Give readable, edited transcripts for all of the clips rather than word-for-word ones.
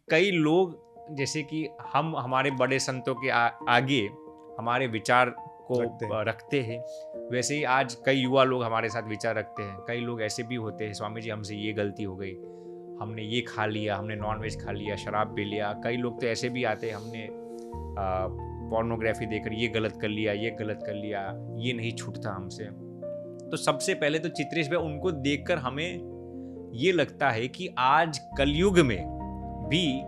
कई लोग जैसे कि हम हमारे बड़े संतों के आगे हमारे विचार को रखते हैं, वैसे ही आज कई युवा लोग हमारे साथ विचार रखते हैं। कई लोग ऐसे भी होते हैं, स्वामी जी हमसे ये गलती हो गई, हमने ये खा लिया, हमने नॉनवेज खा लिया, शराब पी लिया। कई लोग तो ऐसे भी आते हैं, हमने पोर्नोग्राफी देखकर ये गलत कर लिया, ये गलत कर लिया, ये नहीं छूटता हमसे। तो सबसे पहले तो चित्रेश भाई, उनको देखकर हमें ये लगता है कि आज कलयुग में भी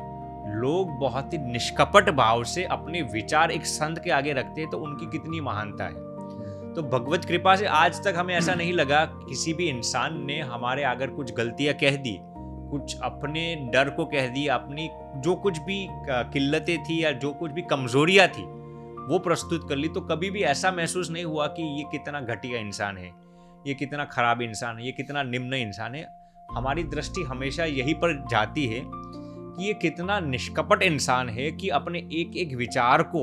लोग बहुत ही निष्कपट भाव से अपने विचार एक संत के आगे रखते हैं, तो उनकी कितनी महानता है। तो भगवत कृपा से आज तक हमें ऐसा नहीं लगा किसी भी इंसान ने हमारे अगर कुछ गलतियां कह दी, कुछ अपने डर को कह दी, अपनी जो कुछ भी किल्लतें थी या जो कुछ भी कमजोरियां थी वो प्रस्तुत कर ली, तो कभी भी ऐसा महसूस नहीं हुआ कि ये कितना घटिया इंसान है, ये कितना खराब इंसान है, ये कितना निम्न इंसान है। हमारी दृष्टि हमेशा यही पर जाती है कि ये कितना निष्कपट इंसान है कि अपने एक एक विचार को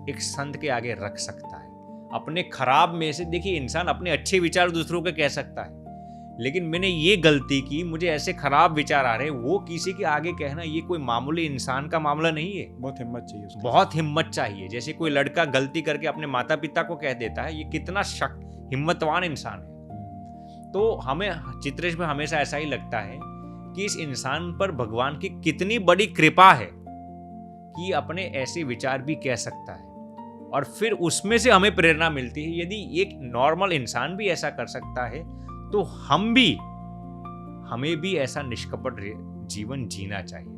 एक संत के आगे रख सकता है। अपने खराब में से, देखिए इंसान अपने अच्छे विचार दूसरों के कह सकता है, लेकिन मैंने ये गलती की, मुझे ऐसे खराब विचार आ रहे हैं, वो किसी के आगे कहना ये कोई मामूली इंसान का मामला नहीं है। बहुत हिम्मत चाहिए उसको, बहुत हिम्मत चाहिए। जैसे कोई लड़का गलती करके अपने माता पिता को कह देता है, ये कितना हिम्मतवान इंसान है। तो हमें चित्रेश में हमेशा ऐसा ही लगता है कि इस इंसान पर भगवान की कितनी बड़ी कृपा है कि अपने ऐसे विचार भी कह सकता है, और फिर उसमें से हमें प्रेरणा मिलती है। यदि एक नॉर्मल इंसान भी ऐसा कर सकता है तो हमें भी ऐसा निष्कपट जीवन जीना चाहिए।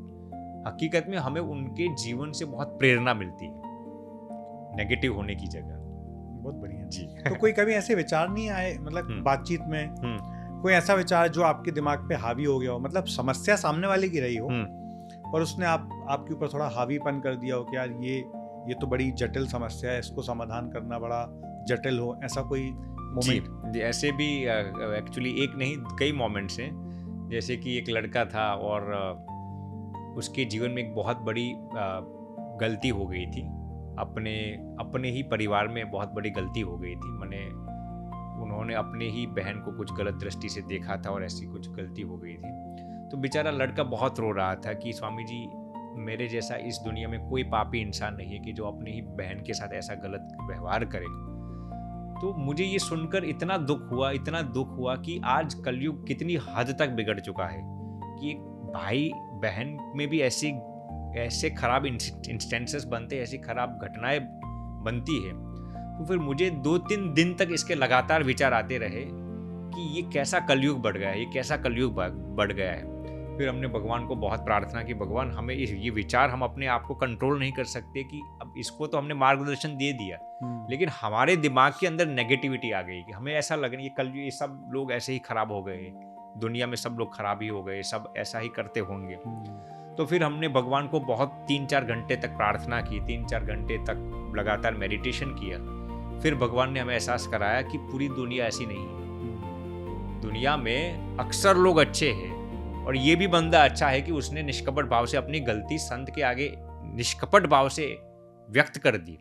हकीकत में हमें उनके जीवन से बहुत प्रेरणा मिलती है नेगेटिव होने की जगह। बहुत बढ़िया जी। तो कोई कभी ऐसे विचार नहीं आए, मतलब बातचीत में कोई ऐसा विचार जो आपके दिमाग पे हावी हो गया हो, मतलब समस्या सामने वाले की रही हो और उसने आपके ऊपर थोड़ा हावीपन कर दिया हो कि यार ये तो बड़ी जटिल समस्या है, इसको समाधान करना बड़ा जटिल हो, ऐसा कोई मोमेंट? जी, ऐसे भी एक्चुअली एक नहीं कई मोमेंट्स हैं। जैसे कि एक लड़का था और उसके जीवन में एक बहुत बड़ी गलती हो गई थी, अपने ही परिवार में बहुत बड़ी गलती हो गई थी। उन्होंने अपने ही बहन को कुछ गलत दृष्टि से देखा था और ऐसी कुछ गलती हो गई थी। तो बेचारा लड़का बहुत रो रहा था कि स्वामी जी, मेरे जैसा इस दुनिया में कोई पापी इंसान नहीं है कि जो अपनी ही बहन के साथ ऐसा गलत व्यवहार करे। तो मुझे ये सुनकर इतना दुख हुआ कि आज कलयुग कितनी हद तक बिगड़ चुका है कि एक भाई बहन में भी ऐसे खराब इंस्टेंसेस बनते, ऐसी खराब घटनाएं बनती है। तो फिर मुझे 2-3 दिन तक इसके लगातार विचार आते रहे कि ये कैसा कलयुग बढ़ गया है, ये कैसा कलयुग बढ़ गया है। फिर हमने भगवान को बहुत प्रार्थना की, भगवान हमें ये विचार, हम अपने आप को कंट्रोल नहीं कर सकते कि अब इसको तो हमने मार्गदर्शन दे दिया, लेकिन हमारे दिमाग के अंदर नेगेटिविटी आ गई कि हमें ऐसा लग रहा है कल ये सब लोग ऐसे ही खराब हो गए, दुनिया में सब लोग खराब ही हो गए, सब ऐसा ही करते होंगे। तो फिर हमने भगवान को बहुत 3-4 घंटे तक प्रार्थना की, 3-4 घंटे तक लगातार मेडिटेशन किया। फिर भगवान ने हमें एहसास कराया कि पूरी दुनिया ऐसी नहीं है, दुनिया में अक्सर लोग अच्छे हैं और ये भी बंदा अच्छा है कि उसने निष्कपट भाव से अपनी गलती संत के आगे निष्कपट भाव से व्यक्त कर दी।